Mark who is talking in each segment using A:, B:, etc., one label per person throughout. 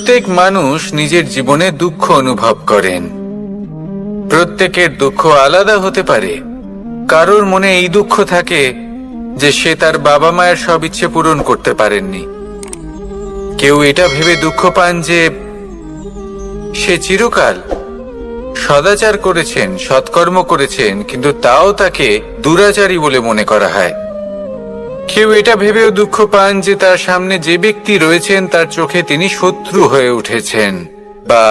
A: প্রত্যেক মানুষ নিজের জীবনে দুঃখ অনুভব করেন। প্রত্যেকের দুঃখ আলাদা হতে পারে। কারোর মনে এই দুঃখ থাকে যে সে তার বাবা মায়ের সব ইচ্ছে পূরণ করতে পারেননি। কেউ এটা ভেবে দুঃখ পান যে সে চিরকাল সদাচার করেছেন, সৎকর্ম করেছেন, কিন্তু তাও তাকে দুরাচারী বলে মনে করা হয়। কেউ এটা ভেবেও দুঃখ পান যে তার সামনে যে ব্যক্তি রয়েছেন তার চোখে তিনি শত্রু হয়ে উঠেছেন বা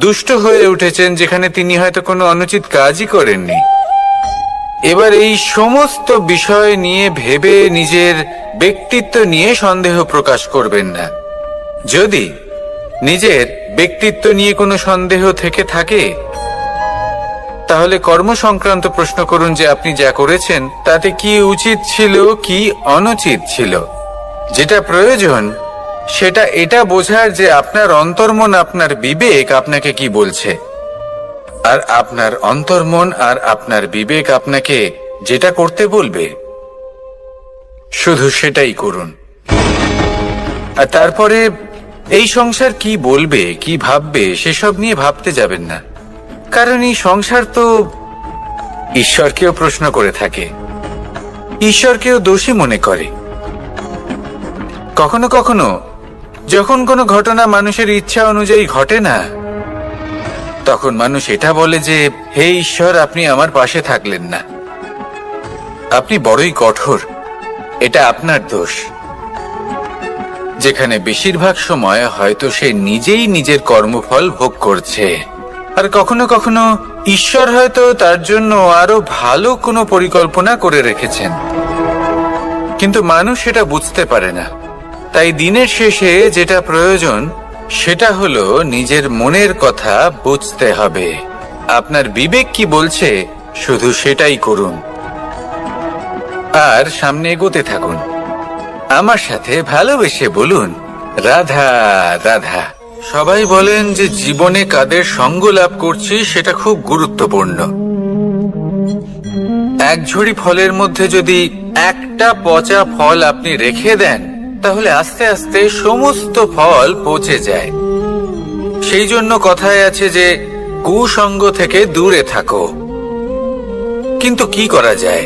A: দুষ্ট হয়ে উঠেছেন, যেখানে তিনি হয়তো কোনো অনুচিত কাজই করেননি। এবার এই সমস্ত বিষয় নিয়ে ভেবে নিজের ব্যক্তিত্ব নিয়ে সন্দেহ প্রকাশ করবেন না। যদি নিজের ব্যক্তিত্ব নিয়ে কোনো সন্দেহ থেকে থাকে, তাহলে কর্ম সংক্রান্ত প্রশ্ন করুন যে আপনি যা করেছেন তাতে কি উচিত ছিল, কি অনুচিত ছিল। যেটা প্রয়োজন সেটা এটা বোঝার যে আপনার অন্তর্মন, আপনার বিবেক আপনাকে কি বলছে, আর আপনার অন্তর্মন আর আপনার বিবেক আপনাকে যেটা করতে বলবে শুধু সেটাই করুন। আর তারপরে এই সংসার কি বলবে, কি ভাববে সেসব নিয়ে ভাবতে যাবেন না। কারণ এই সংসার তো ঈশ্বরকেও প্রশ্ন করে থাকে, ঈশ্বরকেও দোষী মনে করে। কখনো কখনো যখন কোনো ঘটনা মানুষের ইচ্ছা অনুযায়ী ঘটে না, তখন মানুষ এটা বলে যে হে ঈশ্বর, আপনি আমার পাশে থাকলেন না, আপনি বড়ই কঠোর, এটা আপনার দোষ। যেখানে বেশিরভাগ সময় হয়তো সে নিজেই নিজের কর্মফল ভোগ করছে। আর কখনো কখনো ঈশ্বর হয়তো তার জন্য আরো ভালো কোনো পরিকল্পনা করে রেখেছেন, কিন্তু মানুষ সেটা বুঝতে পারে না। তাই দিনের শেষে যেটা প্রয়োজন সেটা হলো নিজের মনের কথা বুঝতে হবে। আপনার বিবেক কি বলছে শুধু সেটাই করুন, আর সামনে এগোতে থাকুন। আমার সাথে ভালোবেসে বলুন, রাধা রাধা। সবাই বলেন যে জীবনে কাদের সঙ্গ লাভ করছি সেটা খুব গুরুত্বপূর্ণ। এক ঝুড়ি ফলের মধ্যে যদি একটা পচা ফল আপনি রেখে দেন, তাহলে আস্তে আস্তে সমস্ত ফল পচে যায়। সেই জন্য কথায় আছে যে কুসঙ্গ থেকে দূরে থাকো। কিন্তু কি করা যায়?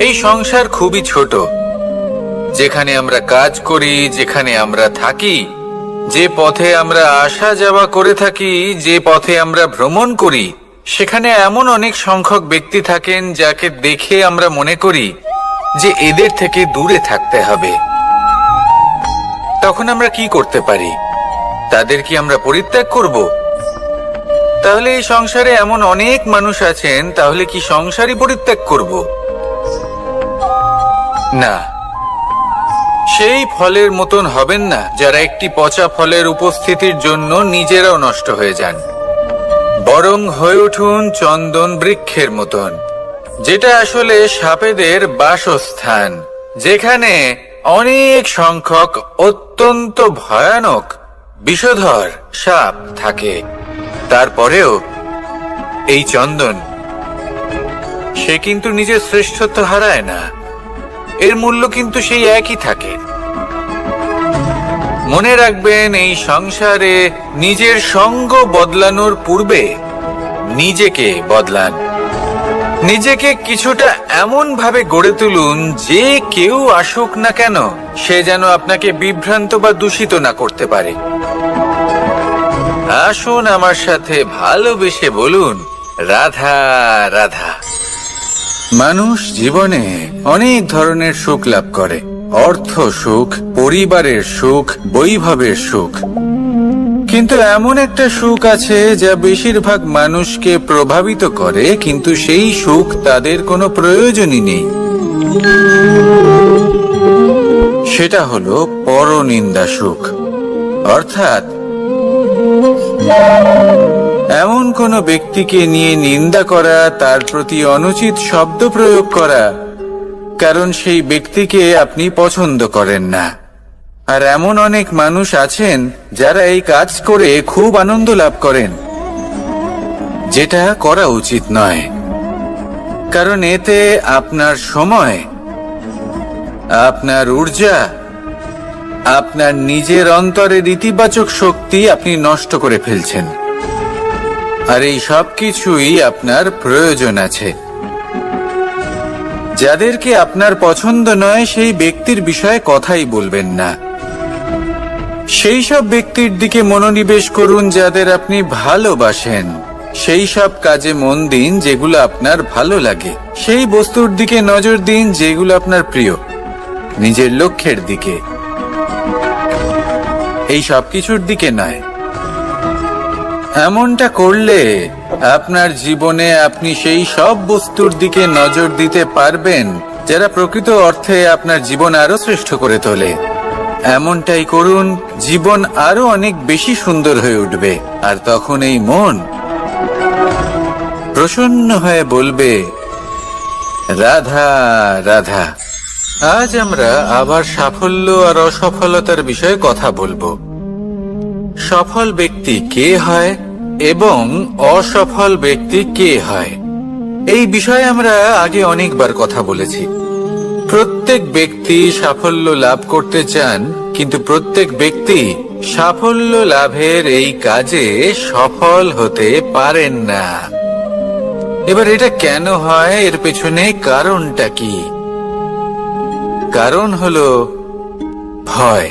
A: এই সংসার খুবই ছোট। যেখানে আমরা কাজ করি, যেখানে আমরা থাকি, যে পথে আমরা আসা যাওয়া করে থাকি, যে পথে আমরা ভ্রমণ করি, সেখানে এমন অনেক সংখ্যক ব্যক্তি থাকেন যাকে দেখে আমরা মনে করি যে এদের থেকে দূরে থাকতে হবে। তখন আমরা কি করতে পারি? তাদের কি আমরা পরিত্যাগ করব? তাহলে এই সংসারে এমন অনেক মানুষ আছেন, তাহলে কি সংসারই পরিত্যাগ করব? না, সেই ফলের মতন হবেন না যারা একটি পচা ফলের উপস্থিতির জন্য নিজেরাও নষ্ট হয়ে যান। বরং হয়ে উঠুন চন্দন বৃক্ষের মতন, যেটা আসলে সাপেদের বাসস্থান, যেখানে অনেক সংখ্যক অত্যন্ত ভয়ানক বিষধর সাপ থাকে। তারপরেও এই চন্দন, সে কিন্তু নিজের শ্রেষ্ঠত্ব হারায় না, এর মূল্য কিন্তু সেই একই থাকে। মনে রাখবেন, এই সংসারে নিজের সঙ্গ বদলানোর পূর্বে নিজেকে বদলান। নিজেকে কিছুটা এমন ভাবে গড়ে তুলুন যে কেউ আসুক না কেন সে যেন আপনাকে বিভ্রান্ত বা দূষিত না করতে পারে। আসুন আমার সাথে ভালোবেসে বলুন, রাধা রাধা। মানুষ জীবনে অনেক ধরনের সুখ লাভ করে। অর্থ সুখ, পরিবারের সুখ, বৈভবের সুখ। কিন্তু এমন একটা সুখ আছে যা বেশিরভাগ মানুষকে প্রভাবিত করে, কিন্তু সেই সুখ তাদের কোনো প্রয়োজনই নেই। সেটা হলো পরনিন্দা সুখ। অর্থাৎ এমন কোনো ব্যক্তিকে নিয়ে নিন্দা করা, তার প্রতি অনুচিত শব্দ প্রয়োগ করা, কারণ সেই ব্যক্তিকে আপনি পছন্দ করেন না। আর এমন অনেক মানুষ আছেন যারা এই কাজ করে খুব আনন্দ লাভ করেন, যেটা করা উচিত নয়। কারণ এতে আপনার সময়, আপনার ঊর্জা আপনার নিজের অন্তরের ইতিবাচক শক্তি আপনি নষ্ট করে ফেলছেন। আর এই সব কিছুই আপনার প্রয়োজন আছে। যাদেরকে আপনার পছন্দ নয় সেই ব্যক্তির বিষয়ে কথাই বলবেন না। সেই সব ব্যক্তির দিকে মনোনিবেশ করুন যাদের আপনি ভালোবাসেন। সেই সব কাজে মন দিন যেগুলো আপনার ভালো লাগে। সেই বস্তুর দিকে নজর দিন যেগুলো আপনার প্রিয়, নিজের লক্ষ্যের দিকে, এই সব কিছুর দিকে নয়। এমনটা করলে আপনার জীবনে আপনি সেই সব বস্তুর দিকে নজর দিতে পারবেন যারা প্রকৃত অর্থে আপনার জীবন আরো শ্রেষ্ঠ করে তোলে। এমনটাই করুন, জীবন আরো অনেক বেশি সুন্দর হয়ে উঠবে। আর তখন এই মন প্রসন্ন হয়ে বলবে, রাধা রাধা। আজ আমরা আবার সাফল্য আর অসফলতার বিষয়ে কথা বলবো। সফল ব্যক্তি কে হয় এবং অসফল ব্যক্তি কে হয়, এই বিষয়ে আমরা আগে অনেকবার কথা বলেছি। প্রত্যেক ব্যক্তি সাফল্য লাভ করতে চান, কিন্তু প্রত্যেক ব্যক্তি সাফল্য লাভের এই কাজে সফল হতে পারেন না। এবার এটা কেন হয়, এর পেছনে কারণটা কি? কারণ হলো ভয়।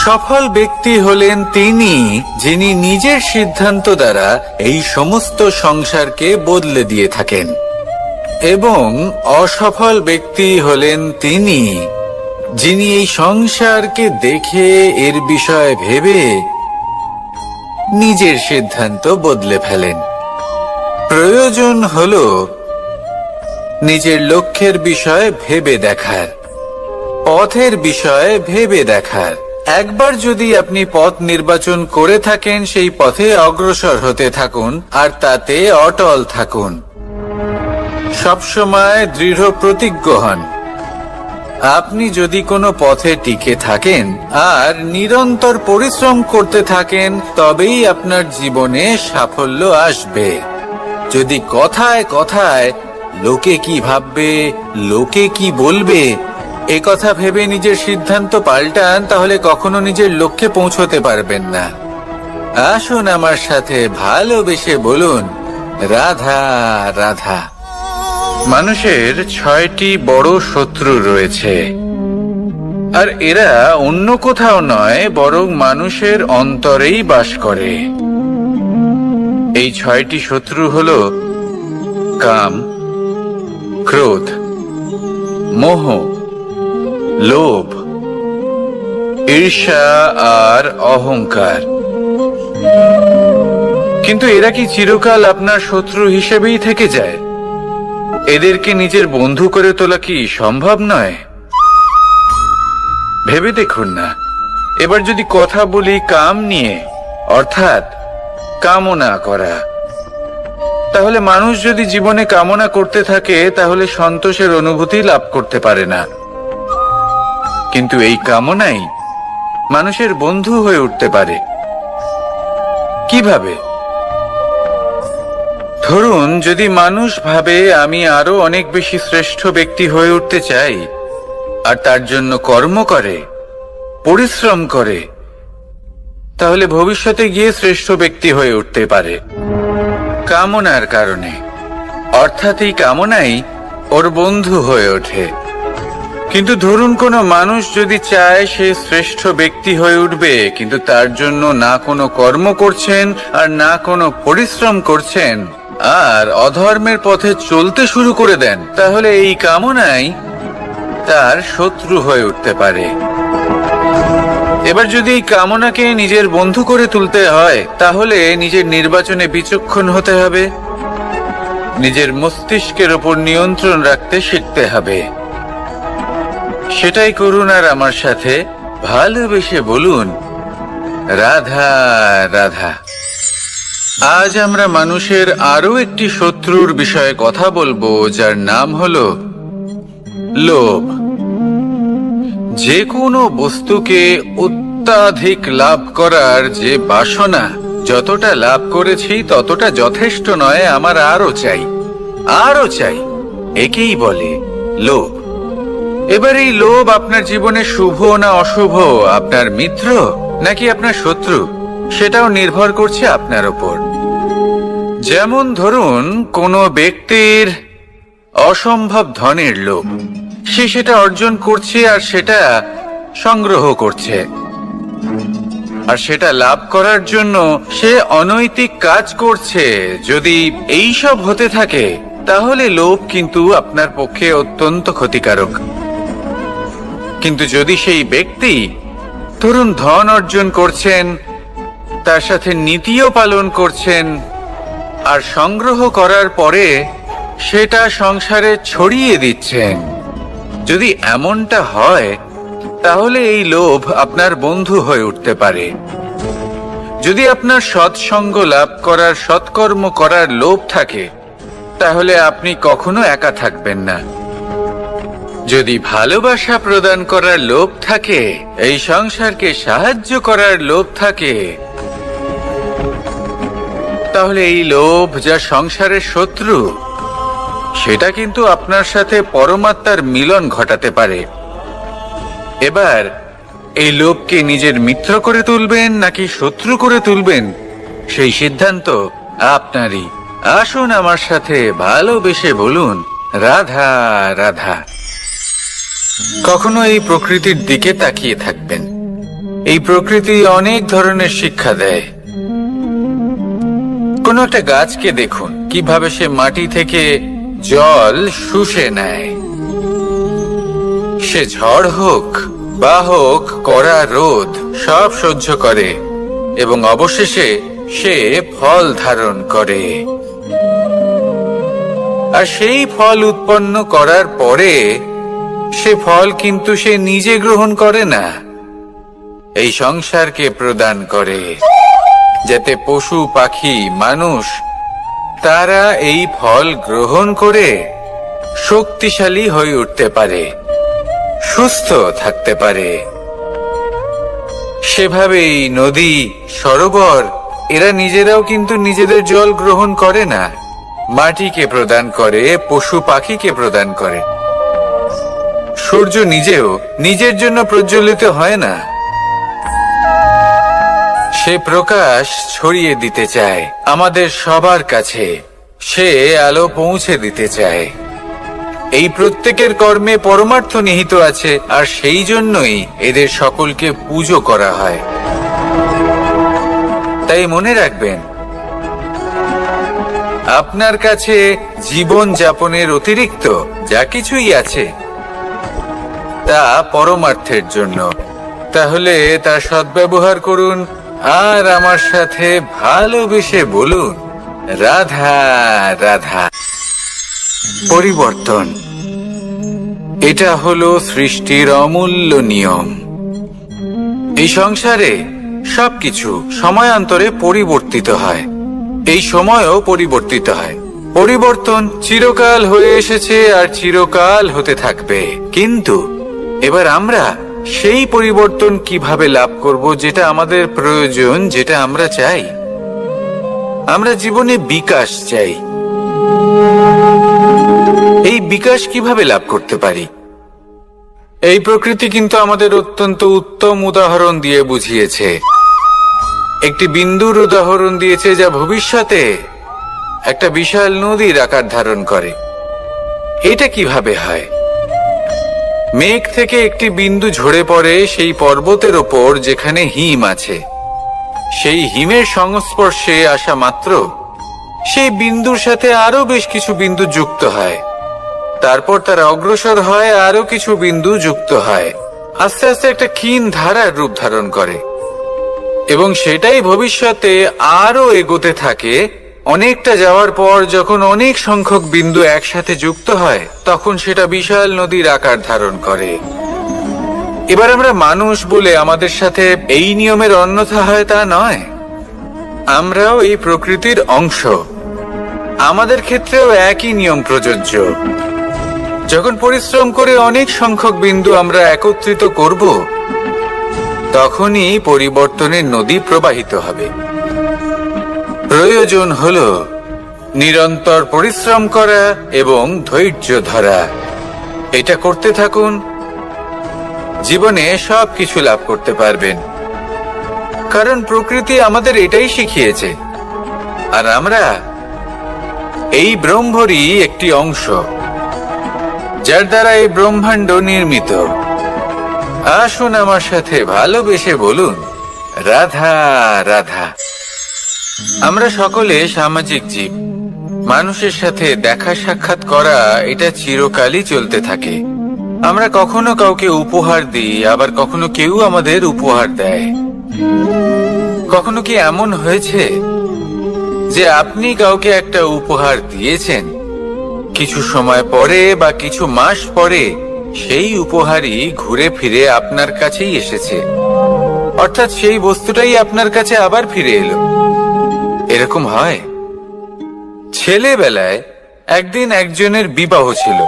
A: সফল ব্যক্তি হলেন তিনি যিনি নিজের সিদ্ধান্ত দ্বারা এই সমস্ত সংসারকে বদলে দিয়ে থাকেন, এবং অসফল ব্যক্তি হলেন তিনি যিনি এই সংসারকে দেখে এর বিষয়ে ভেবে নিজের সিদ্ধান্ত বদলে ফেলেন। প্রয়োজন হলো নিজের লক্ষ্যের বিষয়ে ভেবে দেখার, পথের বিষয়ে ভেবে দেখার। একবার যদি আপনি পথ নির্বাচন করে থাকেন, সেই পথে অগ্রসর হতে থাকুন আর তাতে অটল থাকুন। সবসময় দৃঢ় প্রতিজ্ঞ হন। আপনি যদি কোনো পথে টিকে থাকেন আর নিরন্তর পরিশ্রম করতে থাকেন, তবেই আপনার জীবনে সাফল্য আসবে। যদি কথায় কথায় লোকে কি ভাববে, লোকে কি বলবে, এ কথা ভেবে নিজের সিদ্ধান্ত পাল্টান, তাহলে কখনো নিজের লক্ষ্যে পৌঁছতে পারবেন না। আসুন আমার সাথে ভালোবেসে বলুন, রাধা রাধা। মানুষের 6টি বড় শত্রু রয়েছে, আর এরা অন্য কোথাও নয়, বরং মানুষের অন্তরেই বাস করে। এই 6টি শত্রু হলো কাম, ক্রোধ, মোহ, লোভ, ঈর্ষা আর অহংকার। কিন্তু এরা কি চিরকাল আপনার শত্রু হিসেবেই থেকে যায়? এদেরকে নিজের বন্ধু করে তোলা কি সম্ভব নয়? ভেবে দেখুন না। এবার যদি কথা বলি কাম নিয়ে, অর্থাৎ কামনা করা, তাহলে মানুষ যদি জীবনে কামনা করতে থাকে তাহলে সন্তোষের অনুভূতি লাভ করতে পারে না। কিন্তু এই কামনাই মানুষের বন্ধু হয়ে উঠতে পারে। কিভাবে? ধরুন, যদি মানুষ ভাবে আমি আরো অনেক বেশি শ্রেষ্ঠ ব্যক্তি হয়ে উঠতে চাই, আর তার জন্য কর্ম করে, পরিশ্রম করে, তাহলে ভবিষ্যতে গিয়ে শ্রেষ্ঠ ব্যক্তি হয়ে উঠতে পারে কামনার কারণে। অর্থাৎ এই কামনাই ওর বন্ধু হয়ে ওঠে। কিন্তু ধরুন কোনো মানুষ যদি চায় সে শ্রেষ্ঠ ব্যক্তি হয়ে উঠবে, কিন্তু তার জন্য না কোনো কর্ম করছেন আর না কোনো পরিশ্রম করছেন, আর অধর্মের পথে চলতে শুরু করে দেন, তাহলে এই কামনাই তার শত্রু হয়ে উঠতে পারে। এবার যদি এই কামনাকে নিজের বন্ধু করে তুলতে হয়, তাহলে নিজের নির্বাচনে বিচক্ষণ হতে হবে, নিজের মস্তিষ্কের উপর নিয়ন্ত্রণ রাখতে শিখতে হবে। সেটাই করুন আর আমার সাথে ভালোবেসে বলুন, রাধা রাধা। আজ আমরা মানুষের আরো একটি শত্রুর বিষয়ে কথা বলবো, যার নাম হলো লোভ। যে কোনো বস্তুকে অত্যাধিক লাভ করার যে বাসনা, যতটা লাভ করেছি ততটা যথেষ্ট নয়, আমার আরো চাই, আরো চাই, একেই বলে লোভ। এবার এই লোভ আপনার জীবনে শুভ না অশুভ, আপনার মিত্র নাকি আপনার শত্রু, সেটাও নির্ভর করছে আপনার ওপর। যেমন ধরুন, কোনো ব্যক্তির অসম্ভব ধনের লোভ, সে সেটা অর্জন করছে আর সেটা সংগ্রহ করছে, আর সেটা লাভ করার জন্য সে অনৈতিক কাজ করছে। যদি এই সব হতে থাকে তাহলে লোভ কিন্তু আপনার পক্ষে অত্যন্ত ক্ষতিকারক। কিন্তু যদি সেই ব্যক্তি ধরুন ধন অর্জন করছেন, তার সাথে নীতিও পালন করছেন, আর সংগ্রহ করার পরে সেটা সংসারে ছড়িয়ে দিচ্ছেন, যদি এমনটা হয় তাহলে এই লোভ আপনার বন্ধু হয়ে উঠতে পারে। যদি আপনার সৎসঙ্গ লাভ করার, সৎকর্ম করার লোভ থাকে, তাহলে আপনি কখনো একা থাকবেন না। যদি ভালোবাসা প্রদান করার লোভ থাকে, এই সংসারকে সাহায্য করার লোভ থাকে, তাহলে এই লোভ যা সংসারের শত্রু, সেটা কিন্তু আপনার সাথে পরমাত্মার মিলন ঘটাতে পারে। এবার এই লোভকে নিজের মিত্র করে তুলবেন নাকি শত্রু করে তুলবেন, সেই সিদ্ধান্ত আপনারই। আসুন আমার সাথে ভালোবেসে বলুন, রাধা রাধা। কখনো এই প্রকৃতির দিকে তাকিয়ে থাকবেন। এই প্রকৃতি অনেক ধরনের শিক্ষা দেয়। কোনো একটা গাছকে দেখুন, কিভাবে সে মাটি থেকে জল শুষে নেয়। সে ঝড় হোক বা হোক কড়া রোদ, সব সহ্য করে এবং অবশেষে সে ফল ধারণ করে। আর সেই ফল উৎপন্ন করার পরে সে ফল কিন্তু সে নিজে গ্রহণ করে না, এই সংসারকে প্রদান করে, যাতে পশু পাখি মানুষ তারা এই ফল গ্রহণ করে শক্তিশালী হয়ে উঠতে পারে, সুস্থ থাকতে পারে। সেভাবেই নদী, সরোবর এরা নিজেরাও কিন্তু নিজেদের জল গ্রহণ করে না, মাটিকে প্রদান করে, পশু পাখিকে প্রদান করে। সূর্য নিজেও নিজের জন্য প্রজ্বলিত হয় না, সে প্রকাশ ছড়িয়ে দিতে চায় আমাদের সবার কাছে, সে আলো পৌঁছে দিতে চায়। এই প্রত্যেকের কর্মে পরমার্থ নিহিত আছে, আর সেই জন্যই এদের সকলকে পুজো করা হয়। তাই মনে রাখবেন, আপনার কাছে জীবন যাপনের অতিরিক্ত যা কিছুই আছে তা পরমার্থের জন্য। তাহলে তার সদ্ব্যবহার করুন আর আমার সাথে ভালোবেসে বলুন, রাধা রাধা। পরিবর্তন, এটা হলো সৃষ্টির অমূল্য নিয়ম। এই সংসারে সবকিছু সময়ান্তরে পরিবর্তিত হয়, এই সময়ও পরিবর্তিত হয়। পরিবর্তন চিরকাল হয়ে এসেছে আর চিরকাল হতে থাকবে। কিন্তু এবার আমরা সেই পরিবর্তন কিভাবে লাভ করব, যেটা আমাদের প্রয়োজন, যেটা আমরা চাই। আমরা জীবনে বিকাশ চাই। এই বিকাশ কিভাবে লাভ করতে পারি? এই প্রকৃতি কিন্তু আমাদের অত্যন্ত উত্তম উদাহরণ দিয়ে বুঝিয়েছে। একটি বিন্দুর উদাহরণ দিয়েছে, যা ভবিষ্যতে একটা বিশাল নদীর আকার ধারণ করে। এটা কিভাবে হয়? মেঘ থেকে একটি বিন্দু ঝরে পড়ে সেই পর্বতের ওপর যেখানে হিম আছে। সেই হিমের সংস্পর্শে আসা মাত্র সেই বিন্দুর সাথে আরো বেশ কিছু বিন্দু যুক্ত হয়। তারপর তারা অগ্রসর হয়, আরো কিছু বিন্দু যুক্ত হয়, আস্তে আস্তে একটা ক্ষীণ ধারার রূপ ধারণ করে, এবং সেটাই ভবিষ্যতে আরো এগোতে থাকে। অনেকটা যাওয়ার পর যখন অনেক সংখ্যক বিন্দু একসাথে যুক্ত হয়, তখন সেটা বিশাল নদীর আকার ধারণ করে। এবার আমরা মানুষ বলে আমাদের সাথে এই নিয়মের অন্যথা হয় তা নয়। আমরাও এই প্রকৃতির অংশ, আমাদের ক্ষেত্রেও একই নিয়ম প্রযোজ্য। যখন পরিশ্রম করে অনেক সংখ্যক বিন্দু আমরা একত্রিত করব, তখনই পরিবর্তনের নদী প্রবাহিত হবে। প্রয়োজন হলো নিরন্তর পরিশ্রম করা এবং ধৈর্য ধরা। এটা করতে থাকুন জীবনে সবকিছু লাভ করতে পারবেন, কারণ প্রকৃতি আমাদের এটাই শিখিয়েছে। আর আমরা এই ব্রহ্মরই একটি অংশ, যার দ্বারা এই ব্রহ্মাণ্ড নির্মিত। আসুন আমার সাথে ভালোবেসে বলুন, রাধা রাধা। আমরা সকলে সামাজিক জীব। মানুষের সাথে দেখা সাক্ষাৎ করা এটা চিরকালই চলতে থাকে। আমরা কখনো কাউকে উপহার দিই, আবার কখনো কেউ আমাদের উপহার দেয়। কখনো কি এমন হয়েছে যে আপনি কাউকে একটা উপহার দিয়েছেন, কিছু সময় পরে বা কিছু মাস পরে সেই উপহারই ঘুরে ফিরে আপনার কাছেই এসেছে, অর্থাৎ সেই বস্তুটাই আপনার কাছে আবার ফিরে এলো? এরকম হয়। ছেলেবেলায় একদিন একজনের বিবাহ ছিল,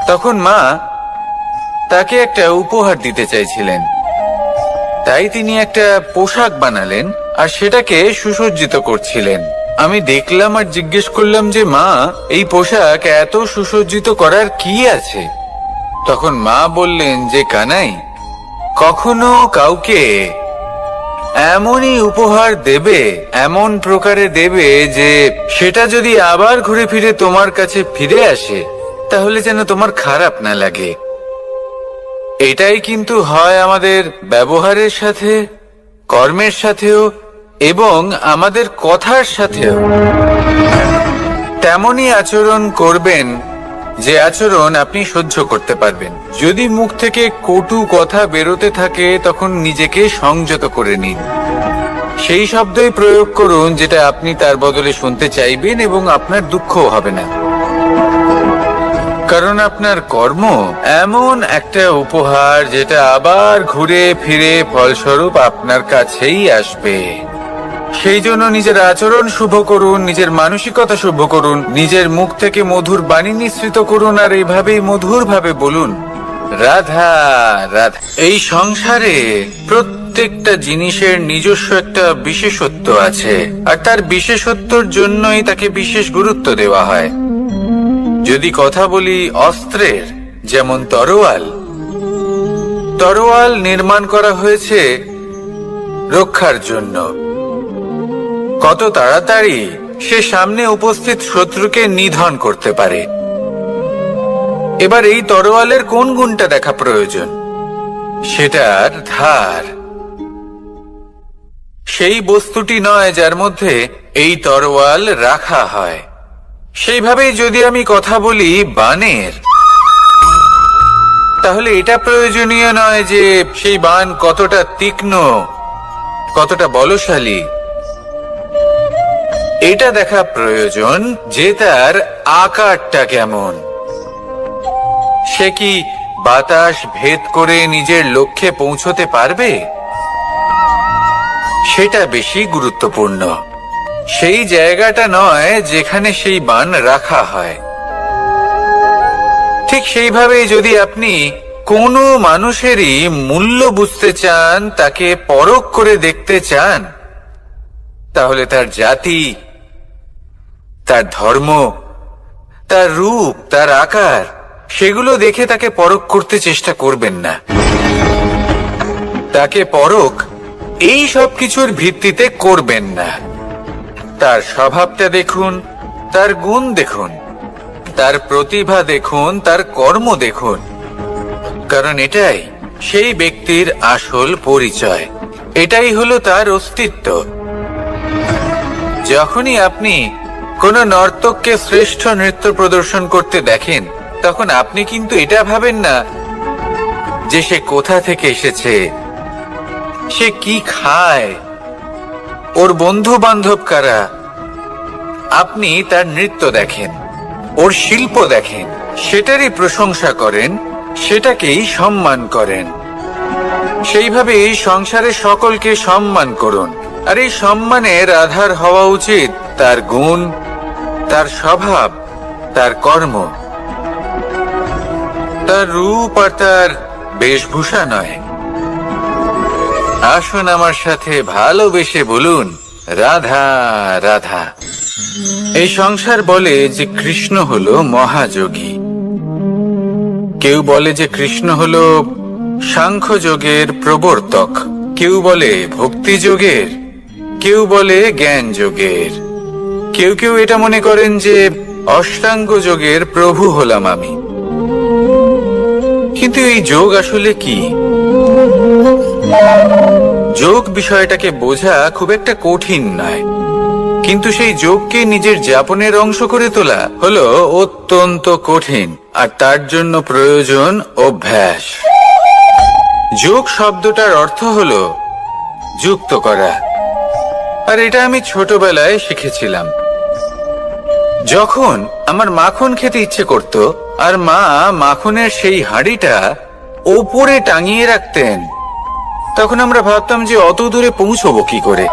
A: তখন মা তাকে একটা উপহার দিতে চাইছিলেন। তাই তিনি একটা পোশাক বানালেন আর সেটাকে সুসজ্জিত করছিলেন। আমি দেখলাম আর জিজ্ঞেস করলাম যে মা, এই পোশাক এত সুসজ্জিত করার কি আছে? তখন মা বললেন যে কানাই, কখনো কাউকে এমনই উপহার দেবে, এমন প্রকারে দেবে যে সেটা যদি আবার ঘুরে ফিরে তোমার কাছে ফিরে আসে তাহলে যেন তোমার খারাপ না লাগে। এটাই কিন্তু হয় আমাদের ব্যবহারের সাথে, কর্মের সাথেও এবং আমাদের কথার সাথেও। তেমনই আচরণ করবেন যে আচরণ আপনি সহ্য করতে পারবেন। যদি মুখ থেকে কটু কথা বেরোতে থাকে তখন নিজেকে সংযত করে নিন। সেই শব্দই প্রয়োগ করুন যেটা আপনি তার বদলে শুনতে চাইবেন এবং আপনার দুঃখও হবে না, কারণ আপনার কর্ম এমন একটা উপহার যেটা আবার ঘুরে ফিরে ফলস্বরূপ আপনার কাছেই আসবে। সেই জন্য নিজের আচরণ শুভ করুন, নিজের মানসিকতা শুভ করুন, নিজের মুখ থেকে মধুর বাণী নিঃসৃত করুন আর এইভাবেই মধুর ভাবে বলুন, রাধা রাধা। এই সংসারে প্রত্যেকটা জিনিসের নিজস্ব একটা বিশেষত্ব আছে, আর তার বিশেষত্বর জন্যই তাকে বিশেষ গুরুত্ব দেওয়া হয়। যদি কথা বলি অস্ত্রের, যেমন তরোয়াল। তরোয়াল নির্মাণ করা হয়েছে রক্ষার জন্য। কত তাড়াতাড়ি সে সামনে উপস্থিত শত্রুকে নিধন করতে পারে। এবার এই তরোয়ালের কোন গুণটা দেখা প্রয়োজন? সেটার ধার। সেই বস্তুটি নয় যার মধ্যে এই তরোয়াল রাখা হয়। সেইভাবেই যদি আমি কথা বলি বাণের, তাহলে এটা প্রয়োজনীয় নয় যে সেই বাণ কতটা তীক্ষ্ণ, কতটা বলশালী। এটা দেখা প্রয়োজন যে তার আকারটা কেমন। সে কি বাতাস ভেদ করে নিজের লক্ষ্যে পৌঁছতে পারবে? সেটা বেশি গুরুত্বপূর্ণ। সেই জায়গাটা নয় যেখানে সেই বাণ রাখা হয়। ঠিক সেইভাবেই যদি আপনি কোনো মানুষেরই মূল্য বুঝতে চান, তাকে পরখ করে দেখতে চান, তাহলে তার জাতি, তার ধর্ম, তার রূপ, তার আকার, সেগুলো দেখে তাকে পরখ করতে চেষ্টা করবেন না। তাকে পরখ এই সব কিছুর ভিত্তিতে করবেন না। তার স্বভাবটা দেখুন, তার গুণ দেখুন, তার প্রতিভা দেখুন, তার কর্ম দেখুন, কারণ এটাই সেই ব্যক্তির আসল পরিচয়। এটাই হলো তার অস্তিত্ব। যখনই আপনি কোনো নর্তককে শ্রেষ্ঠ নৃত্য প্রদর্শন করতে দেখেন, তখন আপনি কিন্তু এটা ভাবেন না যে সে কোথা থেকে এসেছে, সে কি খায়, ওর বন্ধু বান্ধব কারা। আপনি তার নৃত্য দেখেন, ওর শিল্প দেখেন, সেটারই প্রশংসা করেন, সেটাকেই সম্মান করেন। সেইভাবে এই সংসারে সকলকে সম্মান করুন। আর এই সম্মানের আধার হওয়া উচিত তার গুণ, তার স্বভাব, তার কর্ম, তার রূপ আর তার বেশভূষা নয়। আসুন আমার সাথে ভালোবেসে বলুন, রাধা রাধা। এই সংসার বলে যে কৃষ্ণ হলো মহাযোগী। কেউ বলে যে কৃষ্ণ হলো সাংখ্য যোগের প্রবর্তক, কেউ বলে ভক্তি যোগের, কেউ বলে জ্ঞান যোগের, কেউ কেউ এটা মনে করেন যে অষ্টাঙ্গ যোগের প্রভু হলাম আমি। কিন্তু এই যোগ আসলে কি? যোগ বিষয়টাকে বোঝা খুব একটা কঠিন নয়, কিন্তু সেই যোগকে নিজের যাপনের অংশ করে তোলা হলো অত্যন্ত কঠিন, আর তার জন্য প্রয়োজন অভ্যাস। যোগ শব্দটার অর্থ হলো যুক্ত করা, আর এটা আমি ছোটবেলায় শিখেছিলাম। যখন আমার মাখন খেতে ইচ্ছে করত আর মা মাখনের সেই হাঁড়িটা ওপরে টাঙিয়ে রাখতেন, তখন আমরা ভাবতাম যে অত দূরে পৌঁছবো কি করে।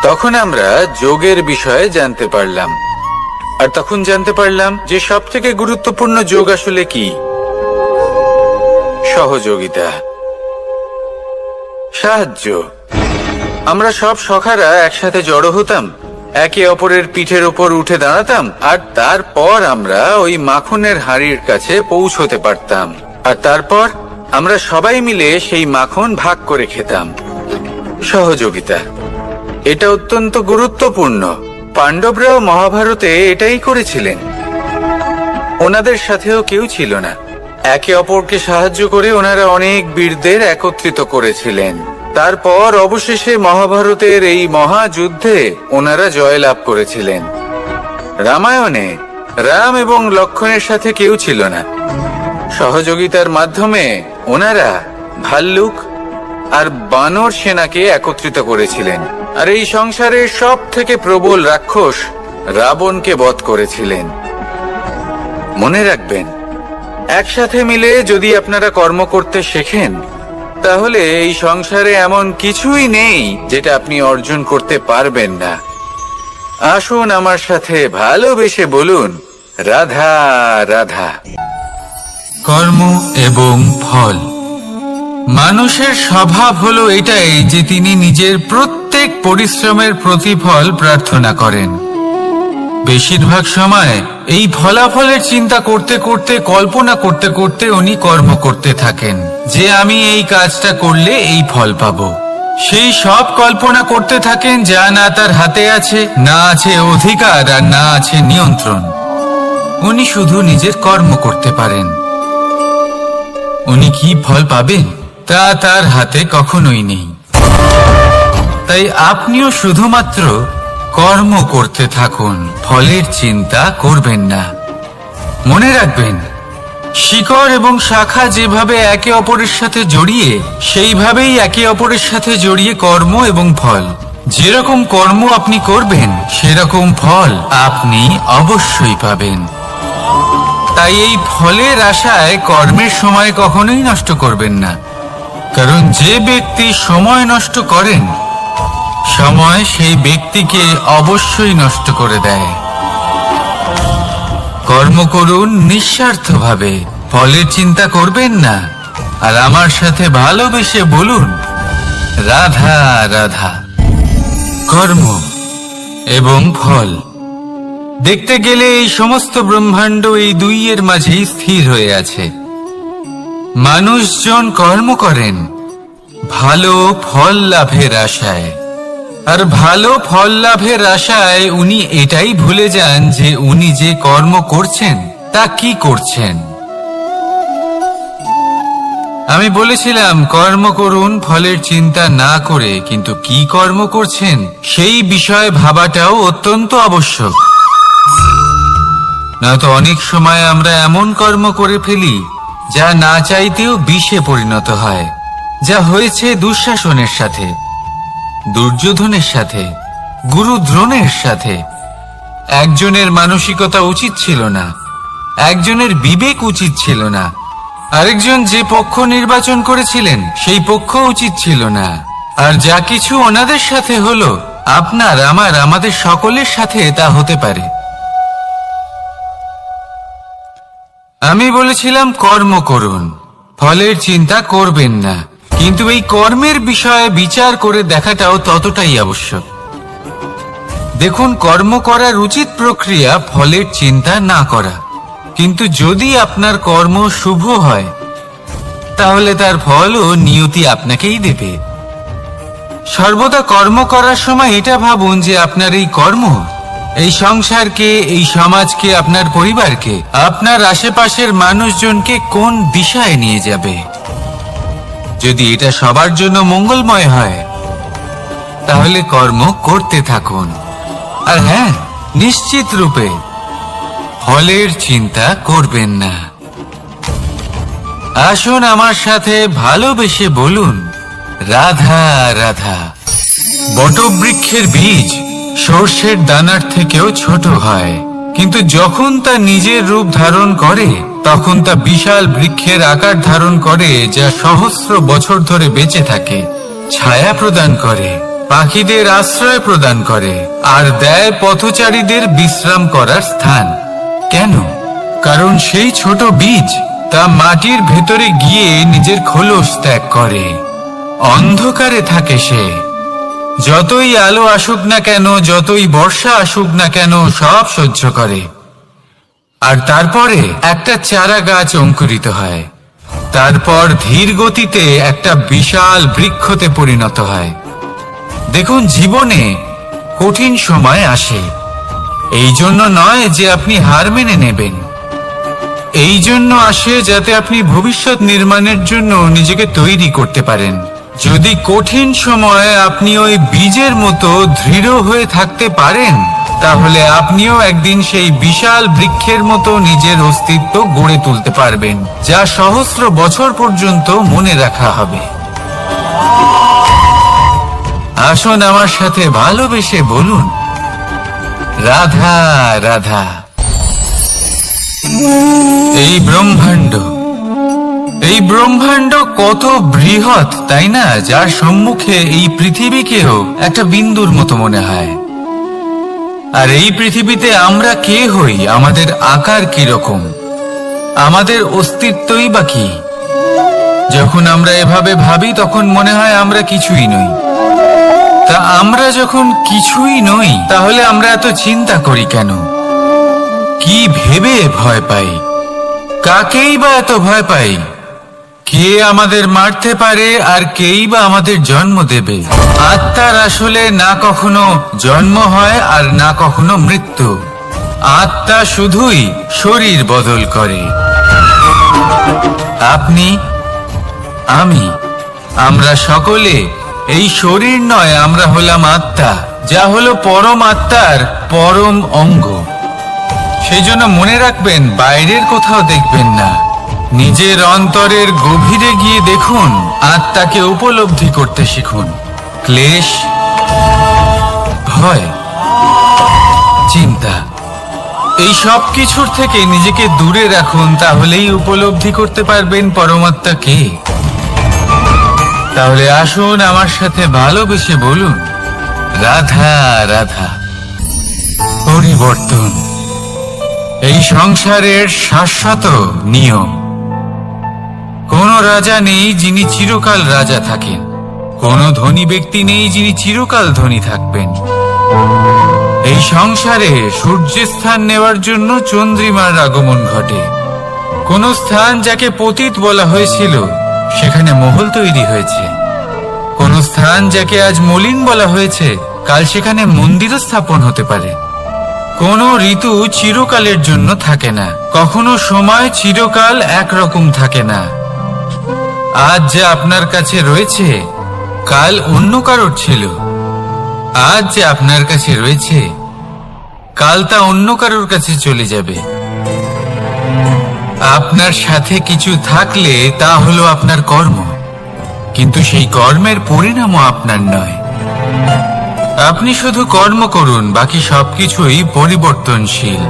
A: তখন আমরা যোগের বিষয়ে জানতে পারলাম, আর তখন জানতে পারলাম যে সবথেকে গুরুত্বপূর্ণ যোগ আসলে কি? সহযোগিতা, সাহায্য। আমরা সব সখারা একসাথে জড়ো হতাম, একে অপরের পিঠের উপর উঠে দাঁড়াতাম, আর তারপর আমরা ওই মাখনের হাঁড়ির কাছে পৌঁছতে পারতাম, আর তারপর আমরা সবাই মিলে সেই মাখন ভাগ করে খেতাম। সহযোগিতা, এটা অত্যন্ত গুরুত্বপূর্ণ। পাণ্ডবরাও মহাভারতে এটাই করেছিলেন। ওনাদের সাথেও কেউ ছিল না, একে অপরকে সাহায্য করে ওনারা অনেক বীরদের একত্রিত করেছিলেন। তারপর অবশেষে মহাভারতের এই মহাযুদ্ধে ওনারা জয়লাভ করেছিলেন। রামায়ণে রাম এবং লক্ষ্মণের সাথে কেউ ছিল না। সহযোগিতার মাধ্যমে ওনারা ভাল্লুক আর বানর সেনাকে একত্রিত করেছিলেন, আর এই সংসারের সব থেকে প্রবল রাক্ষস রাবণকে বধ করেছিলেন। মনে রাখবেন, একসাথে মিলে যদি আপনারা কর্ম করতে শেখেন, তাহলে এই সংসারে এমন কিছুই নেই যেটা আপনি অর্জন করতে পারবেন না। আসুন আমার সাথে ভালোবেসে বলুন, রাধা রাধা। কর্ম এবং ফল। মানুষের স্বভাব হলো এটাই যে তিনি নিজের প্রত্যেক পরিশ্রমের প্রতিফল প্রার্থনা করেন। বেশিরভাগ সময় এই ফলাফলের চিন্তা করতে করতে, কল্পনা করতে করতে উনি কর্ম করতে থাকেন যে আমি এই কাজটা করলে এই ফল পাবো। সেই সব কল্পনা করতে থাকেন যা না তার হাতে আছে, না আছে অধিকার, আর না আছে নিয়ন্ত্রণ। উনি শুধু নিজের কর্ম করতে পারেন। উনি কি ফল পাবেন তা তার হাতে কখনোই নেই। তাই আপনিও শুধুমাত্র কর্ম করতে থাকুন, ফলের চিন্তা করবেন না। মনে রাখবেন, শিকড় এবং শাখা যেভাবে একে অপরের সাথে জড়িয়ে, সেইভাবেই একে অপরের সাথে জড়িয়ে কর্ম এবং ফল। যেরকম কর্ম আপনি করবেন, সেরকম ফল আপনি অবশ্যই পাবেন। তাই এই ফলের আশায় কর্মের সময় কখনোই নষ্ট করবেন না, কারণ যে ব্যক্তি সময় নষ্ট করেন, সময় সেই ব্যক্তিকে অবশ্যই নষ্ট করে দেয়। কর্ম করুন নিঃস্বার্থভাবে, ফলের চিন্তা করবেন না, আর আমার সাথে ভালোবেসে বলুন, রাধা রাধা। কর্ম এবং ফল। দেখতে গেলে এই সমস্ত ব্রহ্মাণ্ড এই দুইয়ের মাঝেই স্থির হয়ে আছে। মানুষজন কর্ম করেন ভালো ফল লাভের আশায়, আর ভালো ফল লাভের আশায় উনি এটাই ভুলে যান যে উনি যে কর্ম করছেন তা কি করছেন। আমি বলেছিলাম কর্ম করুন ফলের চিন্তা না করে, কিন্তু কি কর্ম করছেন সেই বিষয়ে ভাবাটাও অত্যন্ত আবশ্যক। নয়তো অনেক সময় আমরা এমন কর্ম করে ফেলি যা না চাইতেও বিষে পরিণত হয়, যা হয়েছে দুঃশাসনের সাথে, দুর্যোধনের সাথে, গুরু দ্রোণের সাথে। একজনের মানসিকতা উচিত ছিল না, একজনের বিবেক উচিত ছিল না, আরেকজন যে পক্ষ নির্বাচন করেছিলেন সেই পক্ষ উচিত ছিল না। আর যা কিছু ওনাদের সাথে হলো, আপনার, আমার, আমাদের সকলের সাথে তা হতে পারে। আমি বলেছিলাম কর্ম করুন, ফলের চিন্তা করবেন না, কিন্তু এই কর্মের বিষয়ে বিচার করে দেখাটাও ততটাই আবশ্যক। দেখুন, কর্ম করার উচিত প্রক্রিয়া ফলের চিন্তা না করা, কিন্তু যদি আপনার কর্ম শুভ হয় তাহলে তার ফলও নিয়তি আপনাকেই দেবে। সর্বদা কর্ম করার সময় এটা ভাবুন যে আপনার এই কর্ম এই সংসারকে, এই সমাজকে, আপনার পরিবারকে, আপনার আশেপাশের মানুষজনকে কোন দিশায় নিয়ে যাবে। যদি এটা সবার জন্য মঙ্গলময় হয় তাহলে কর্ম করতে থাকুন। আর হ্যাঁ, নিশ্চিত রূপে ফলের চিন্তা করবেন না। আসুন আমার সাথে ভালোবেসে বলুন, রাধা রাধা। বটবৃক্ষের বীজ সর্ষের দানার থেকেও ছোট হয়, কিন্তু যখন তা নিজের রূপ ধারণ করে তখন তা বিশাল বৃক্ষের আকার ধারণ করে, যা সহস্র বছর ধরে বেঁচে থাকে, ছায়া প্রদান করে, পাখিদের আশ্রয় প্রদান করে, আর দেয় পথচারীদের বিশ্রাম করার স্থান। কেন? কারণ সেই ছোট বীজ তা মাটির ভেতরে গিয়ে নিজের খোলস ত্যাগ করে। অন্ধকারে থাকে সে, যতই আলো আসুক না কেন, যতই বর্ষা আসুক না কেন, সব সহ্য করে। আর তারপরে একটা চারা গাছ অঙ্কুরিত হয়, তারপর ধীর গতিতে একটা বিশাল বৃক্ষতে পরিণত হয়। দেখুন, জীবনে কঠিন সময় আসে, এই জন্য নয় যে আপনি হার মেনে নেবেন, এই জন্য আসে যাতে আপনি ভবিষ্যৎ নির্মাণের জন্য নিজেকে তৈরি করতে পারেন। যদি কঠিন সময়ে আপনি ওই বীজের মতো দৃঢ় হয়ে থাকতে পারেন, তাহলে আপনিও একদিন সেই বিশাল বৃক্ষের মতো নিজের অস্তিত্ব গড়ে তুলতে পারবেন, যা সহস্র বছর পর্যন্ত মনে রাখা হবে। আসুন আমার সাথে ভালোবেসে বলুন, রাধা রাধা। এই ব্রহ্মাণ্ড কত বৃহৎ, তাই না? যার সম্মুখে এই পৃথিবীকেও একটা বিন্দুর মতো মনে হয়। আর এই পৃথিবীতে আমরা কে হই, আমাদের আকার কিরকম, আমাদের অস্তিত্বই বা কি? যখন আমরা এভাবে ভাবি তখন মনে হয় আমরা কিছুই নই। তা আমরা যখন কিছুই নই, তাহলে আমরা এত চিন্তা করি কেন? কি ভেবে ভয় পাই? কাকেই বা এত ভয় পাই? কে আমাদের মারতে পারে আর কেই বা আমাদের জন্ম দেবে? আত্মার আসলে না কখনো জন্ম হয় আর না কখনো মৃত্যু। আত্মা শুধুই শরীর বদল করে। আপনি, আমি, আমরা সকলে এই শরীর নয়, আমরা হলাম আত্মা, যা হলো পরম আত্মার পরম অঙ্গ। সেই জন্য মনে রাখবেন, বাইরের কোথাও দেখবেন না, নিজের অন্তরের গভীরে গিয়ে দেখুন, আত্মাকে উপলব্ধি করতে শিখুন। ক্লেশ, ভয়, চিন্তা, এই সব কিছুর থেকে নিজেকে দূরে রাখুন, তাহলেই উপলব্ধি করতে পারবেন পরমাত্মা কে। তাহলে আসুন আমার সাথে ভালোবেসে বলুন, রাধা রাধা। পরিবর্তন এই সংসারের শাশ্বত নিয়ম। কোন রাজা নেই যিনি চিরকাল রাজা থাকেন, কোন ধনী ব্যক্তি নেই যিনি চিরকাল ধনী থাকবেন। এই সংসারে সূর্যের স্থান নেওয়ার জন্য চন্দ্রিমার আগমন ঘটে। কোন স্থান যাকে পতিত বলা হয়েছিল, সেখানে মহল তৈরি হয়েছে। কোন স্থান যাকে আজ মলিন বলা হয়েছে, কাল সেখানে মন্দিরও স্থাপন হতে পারে। কোন ঋতু চিরকালের জন্য থাকে না, কখনো সময় চিরকাল একরকম থাকে না। আজ যা আপনার কাছে রয়েছে, কাল অন্য কারোর ছিল। আজ যে আপনার কাছে রয়েছে, কাল তা অন্য কারোর কাছে চলে যাবে। আপনার সাথে কিছু থাকলে তা হলো আপনার কর্ম, কিন্তু সেই কর্মের পরিণামও আপনার নয়। আপনি শুধু কর্ম করুন, বাকি সবকিছুই পরিবর্তনশীল।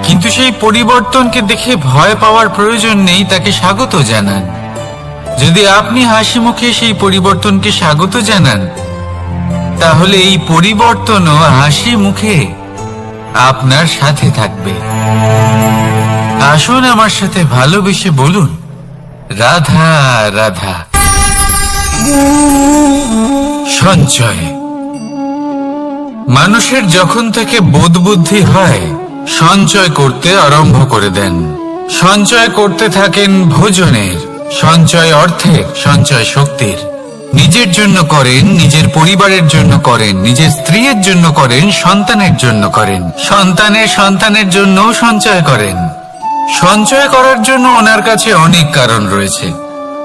A: কিন্তু সেই পরিবর্তনকে দেখে ভয় পাওয়ার প্রয়োজন নেই, তাকে স্বাগত জানান। যদি আপনি হাসি মুখে সেই পরিবর্তনকে স্বাগত জানান, তাহলে এই পরিবর্তনও হাসি মুখে আপনার সাথে থাকবে। আসুন আমার সাথে ভালোবেসে বলুন, রাধা রাধা। সঞ্চয় মানুষের যখন থেকে বোধ বুদ্ধি হয়, সঞ্চয় করতে আরম্ভ করে দেন। সঞ্চয় করতে থাকেন ভোজনের, সঞ্চয় অর্থের, সঞ্চয় শক্তির। নিজের জন্য করেন, নিজের পরিবারের জন্য করেন, নিজের স্ত্রীর জন্য করেন, সন্তানের জন্য করেন, সন্তানের সন্তানের জন্য সঞ্চয় করেন। সঞ্চয় করার জন্য ওনার কাছে অনেক কারণ রয়েছে,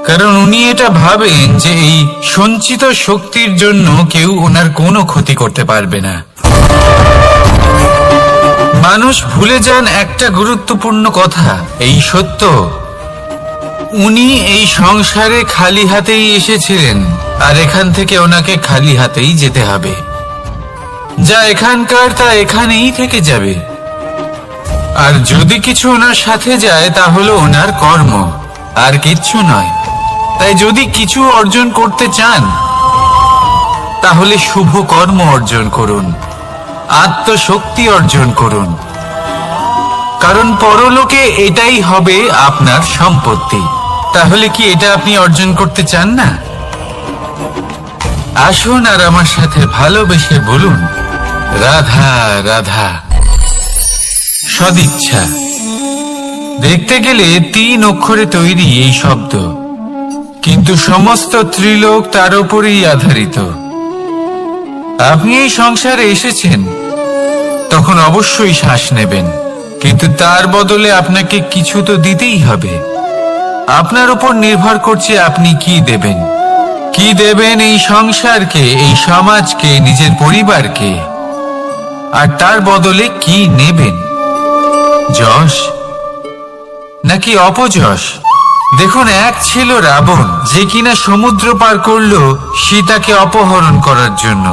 A: কারণ উনি এটা ভাবেন যে এই সঞ্চিত শক্তির জন্য কেউ ওনার কোনো ক্ষতি করতে পারবে না। মানুষ ভুলে যান একটা গুরুত্বপূর্ণ কথা, এই সত্য, উনি এই সংসারে খালি হাতেই এসেছিলেন, আর এখান থেকে ওনাকে খালি হাতেই যেতে হবে। যা এখানকার তা এখানেই থেকে যাবে। আর যদি কিছু ওনার সাথে যায় তা হলো ওনার কর্ম, আর কিচ্ছু নয়। তাই যদি কিছু অর্জন করতে চান তাহলে শুভ কর্ম অর্জন করুন, আত্মশক্তি অর্জন করুন, কারণ পরলোকে এটাই হবে আপনার সম্পত্তি। তাহলে কি এটা আপনি অর্জন করতে চান না? আসুন আর আমার সাথে ভালোবেসে বলুন, রাধা রাধা। সদিচ্ছা। দেখতে গেলে 3 অক্ষরে তৈরি এই শব্দ, কিন্তু সমস্ত ত্রিলোক তার উপরেই আধারিত। আপনি এই সংসারে এসেছেন, তখন অবশ্যই শ্বাস নেবেন, কিন্তু তার বদলে আপনাকে কিছু তো দিতেই হবে। আপনার উপর নির্ভর করছে আপনি কি দেবেন। কি দেবেন এই সংসারকে, এই সমাজকে, নিজের পরিবারকে, আর তার বদলে কি নেবেন? যশ নাকি অপযশ? দেখুন, এক ছিল রাবণ, যে কিনা সমুদ্র পার করলো সীতাকে অপহরণ করার জন্য,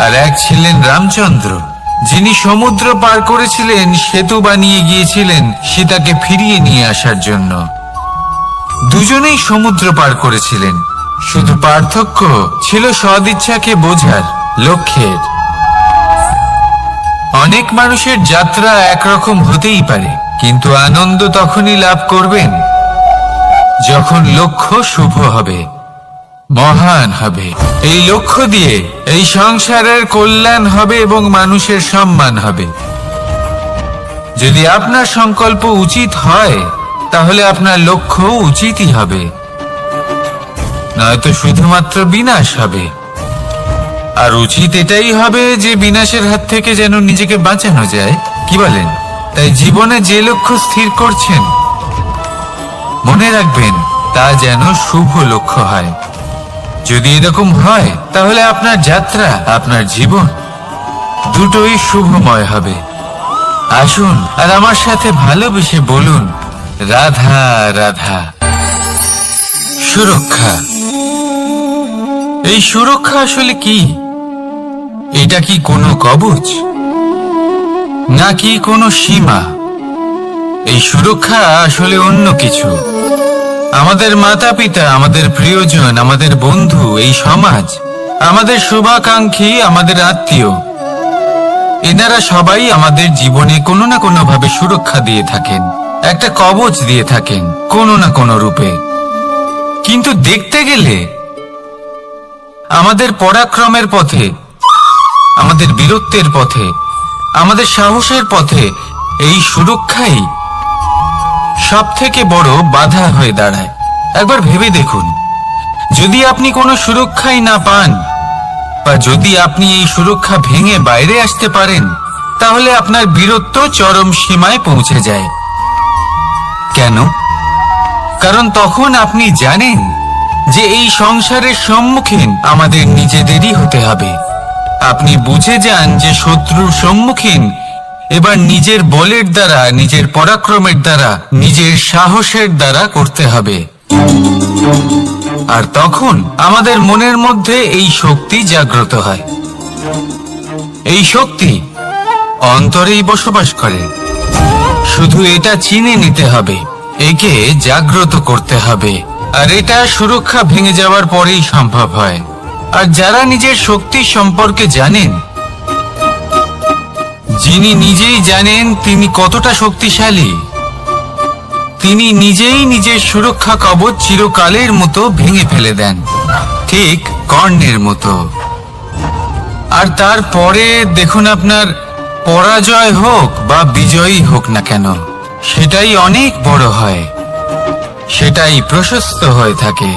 A: আর এক ছিলেন রামচন্দ্র, যিনি সমুদ্র পার করেছিলেন, সেতু বানিয়ে গিয়েছিলেন সীতাকে ফিরিয়ে নিয়ে আসার জন্য। দুজনেই সমুদ্র পার করেছিলেন, শুধু পার্থক্য ছিল সদিচ্ছাকে বোঝার, লক্ষ্যের। অনেক মানুষের যাত্রা একরকম হতেই পারে, কিন্তু আনন্দ তখনই লাভ করবেন যখন লক্ষ্য শুভ হবে, মহান হবে। এই লক্ষ্য দিয়ে এই সংসারের কল্যাণ হবে এবং মানুষের সম্মান হবে। যদি আপনার সংকল্প উচিত হয় তাহলে আপনার লক্ষ্য উচিতই হবে, নয়তো শুধুমাত্র বিনাশ হবে। আর উচিত এটাই হবে যে বিনাশের হাত থেকে যেন নিজেকে বাঁচানো যায়, কি বলেন? তাই জীবনে যে লক্ষ্য স্থির করছেন, মনে রাখবেন তা যেন শুভ লক্ষ্য হয়। যদি এরকম হয় তাহলে আপনার যাত্রা, আপনার জীবন দুটোই শুভময় হবে। আসুন আর আমার সাথে ভালোবেসে বলুন, রাধা রাধা। সুরক্ষা। এই সুরক্ষা আসলে কি? এটা কি কোনো কবচ নাকি কোনো সীমা? এই সুরক্ষা আসলে অন্য কিছু। আমাদের মাতা পিতা, আমাদের প্রিয়জন, আমাদের বন্ধু, এই সমাজ, আমাদের শুভাকাঙ্ক্ষী, আমাদের আত্মীয়, এনারা সবাই আমাদের জীবনে কোনো না কোনো ভাবে সুরক্ষা দিয়ে থাকেন, একটা কবচ দিয়ে থাকেন কোনো না কোনো রূপে। কিন্তু দেখতে গেলে আমাদের পরাক্রমের পথে, আমাদের বীরত্বের পথে, আমাদের সাহসের পথে এই সুরক্ষাই সব থেকে বড় বাধা হয়ে দাঁড়ায়। একবার ভেবে দেখুন, যদি আপনি কোনো সুরক্ষাই না পান, বা যদি আপনি এই সুরক্ষা ভেঙে বাইরে আসতে পারেন, তাহলে আপনার বীরত্ব চরম সীমায় পৌঁছে যায়। কেন? কারণ তখন আপনি জানেন যে এই সংসারের সম্মুখীন আমাদের নিজেদেরই হতে হবে। আপনি বুঝে যান যে শত্রুর সম্মুখীন এবার নিজের বলের দ্বারা, নিজের পরাক্রমের দ্বারা, নিজের সাহসের দ্বারা করতে হবে। আর তখন আমাদের মনের মধ্যে এই শক্তি জাগ্রত হয়। এই শক্তি অন্তরেই বসবাস করে, শুধু এটা চিনে নিতে হবে, একে জাগ্রত করতে হবে। আর এটা সুরক্ষা ভেঙে যাওয়ার পরেই সম্ভব হয়। আর যারা নিজের শক্তি সম্পর্কে জানেন, যিনি নিজেই জানেন তিনি কতটা শক্তিশালী, তিনি নিজেই নিজের সুরক্ষা কবচ চিরকালের মতো ভেঙে ফেলে দেন, ঠিক কর্ণের মতো। আর তারপরে দেখুন, আপনার পরাজয় হোক বা বিজয়ী হোক না কেন, সেটাই অনেক বড় হয়। সেটাই প্রশস্ত হয়ে থাকে।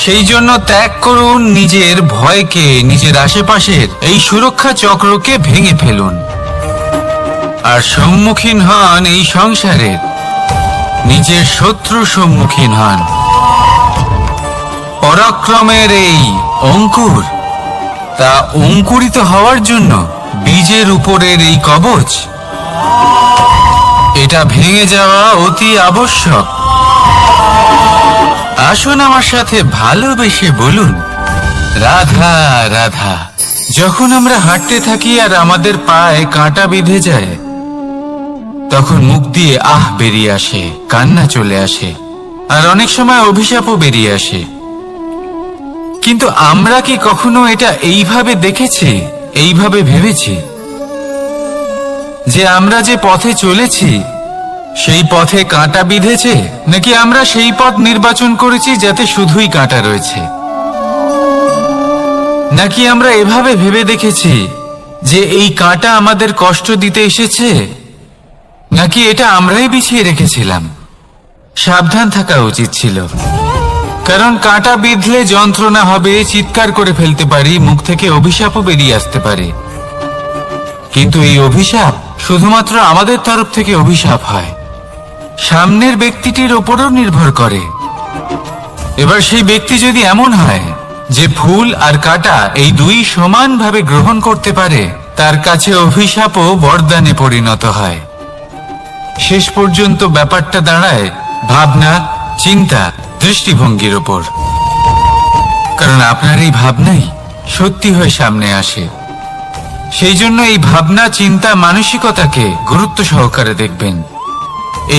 A: সেই জন্য ত্যাগ করুন নিজের ভয়কে, নিজের আশেপাশের এই সুরক্ষা চক্রকে ভেঙে ফেলুন, আর সম্মুখীন হন এই সংসারের নিজের শত্রু সম্মুখীন হন। পরাক্রমের এই অঙ্কুর, তা অঙ্কুরিত হওয়ার জন্য বীজের উপরের এই কবচ, এটা ভেঙে যাওয়া অতি আবশ্যক। আসুন আমার সাথে ভালোবেসে বলুন, রাধা রাধা। যখন আমরা হাঁটতে থাকি আর আমাদের পায়ে কাঁটা বিঁধে যায়, তখন মুখ দিয়ে আহ বেরিয়ে আসে, কান্না চলে আসে, আর অনেক সময় অভিশাপও বেরিয়ে আসে। কিন্তু আমরা কি কখনো এটা এইভাবে দেখেছি, এইভাবে ভেবেছি যে আমরা যে পথে চলেছি সেই পথে কাঁটা বিঁধেছে, নাকি আমরা সেই পথ নির্বাচন করেছি যাতে শুধুই কাঁটা রয়েছে? নাকি আমরা এভাবে ভেবে দেখেছি যে এই কাঁটা আমাদের কষ্ট দিতে এসেছে, নাকি এটা আমরাই বিছিয়ে রেখেছিলাম? সাবধান থাকা উচিত ছিল, কারণ কাঁটা বিঁধলে যন্ত্রণা হবে, চিৎকার করে ফেলতে পারি, মুখ থেকে অভিশাপও বেরিয়ে আসতে পারে। কিন্তু এই অভিশাপ শুধুমাত্র আমাদের তরফ থেকে অভিশাপ হয়, সামনের ব্যক্তিটির ওপরও নির্ভর করে। এবার সেই ব্যক্তি যদি এমন হয় যে ফুল আর কাঁটা এই দুই সমানভাবে গ্রহণ করতে পারে, তার কাছে অভিশাপও বরদানে পরিণত হয়। শেষ পর্যন্ত ব্যাপারটা দাঁড়ায় ভাবনা, চিন্তা, দৃষ্টিভঙ্গির ওপর। কারণ আপনার এই ভাবনাই সত্যি হয়ে সামনে আসে। সেই জন্য এই ভাবনা, চিন্তা, মানসিকতাকে গুরুত্ব সহকারে দেখবেন।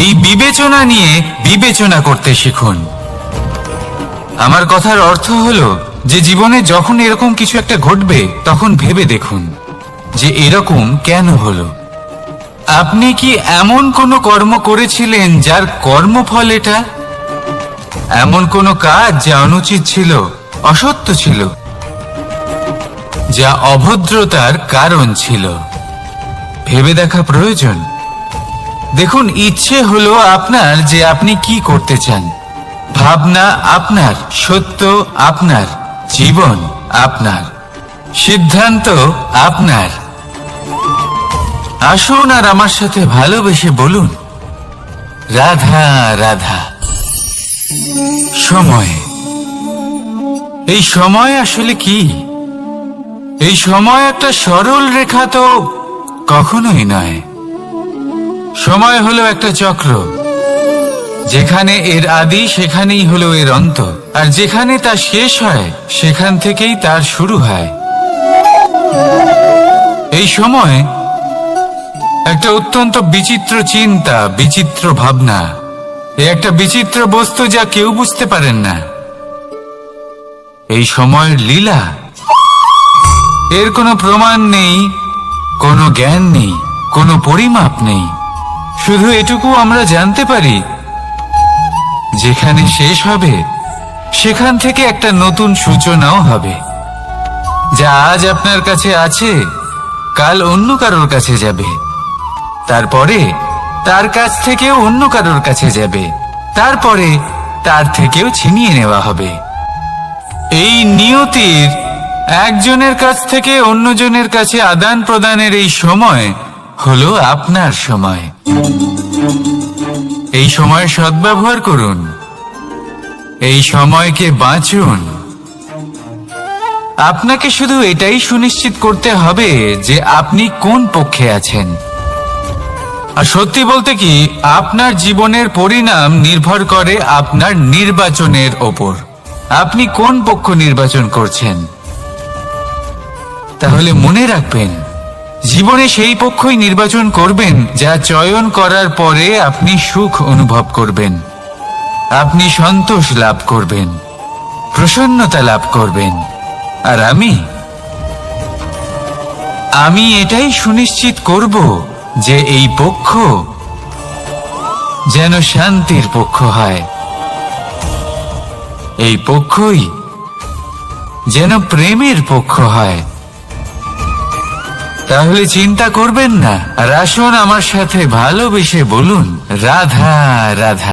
A: এই বিবেচনা নিয়ে বিবেচনা করতে শিখুন। আমার কথার অর্থ হলো যে জীবনে যখন এরকম কিছু একটা ঘটবে, তখন ভেবে দেখুন যে এরকম কেন হলো। আপনি কি এমন কোনো কর্ম করেছিলেন যার কর্মফল এটা? এমন কোনো কাজ যা অনুচিত ছিল, অসত্য ছিল, যা অভদ্রতার কারণ ছিল? ভেবে দেখা প্রয়োজন। দেখুন, ইচ্ছে হলো আপনার যে আপনি কি করতে চান, ভাবনা আপনার, সত্য আপনার, জীবন আপনার, সিদ্ধান্ত আপনার। আসুন আর আমার সাথে ভালোবেসে বলুন, রাধা রাধা। সময়, এই সময় আসলে কি? এই সময় একটা সরল রেখা তো কখনোই নয়। সময় হলো একটা চক্র, যেখানে এর আদি সেখানেই হলো এর অন্ত, আর যেখানে তা শেষ হয় সেখান থেকেই তার শুরু হয়। এই সময় একটা অত্যন্ত বিচিত্র চিন্তা, বিচিত্র ভাবনা, একটা বিচিত্র বস্তু যা কেউ বুঝতে পারেন না। এই সময়ের লীলা, এর কোনো প্রমাণ নেই, কোনো জ্ঞান নেই, কোনো পরিমাপ নেই। শুধু এটুকু আমরা জানতে পারি, যেখানে শেষ হবে সেখান থেকে একটা নতুন সূচনাও হবে। যা আজ আপনার কাছে আছে, কাল অন্য কারোর কাছে যাবে, তারপরে তার কাছ থেকেও অন্য কারোর কাছে যাবে, তারপরে তার থেকেও ছিনিয়ে নেওয়া হবে। এই নিয়তির একজনের কাছ থেকে অন্যজনের কাছে আদান প্রদানের এই সময় হলো আপনার সময়। এই সময়ের সদ্ব্যবহার করুন, এই সময়কে বাঁচুন। আপনাকে শুধু এটাই সুনিশ্চিত করতে হবে যে আপনি কোন পক্ষে আছেন। আর সত্যি বলতে কি, আপনার জীবনের পরিণাম নির্ভর করে আপনার নির্বাচনের ওপর। আপনি কোন পক্ষ নির্বাচন করছেন? তাহলে মনে রাখবেন, জীবনে সেই পক্ষই নির্বাচন করবেন যা চয়ন করার পরে আপনি সুখ অনুভব করবেন, আপনি সন্তোষ লাভ করবেন, প্রসন্নতা লাভ করবেন। আর আমি এটাই সুনিশ্চিত করব যে এই পক্ষ যেন শান্তির পক্ষ হয়, এই পক্ষই যেন প্রেমের পক্ষ হয়। তাহলে চিন্তা করবেন না, আর আসুন আমার সাথে ভালোবেসে বলুন, রাধা রাধা।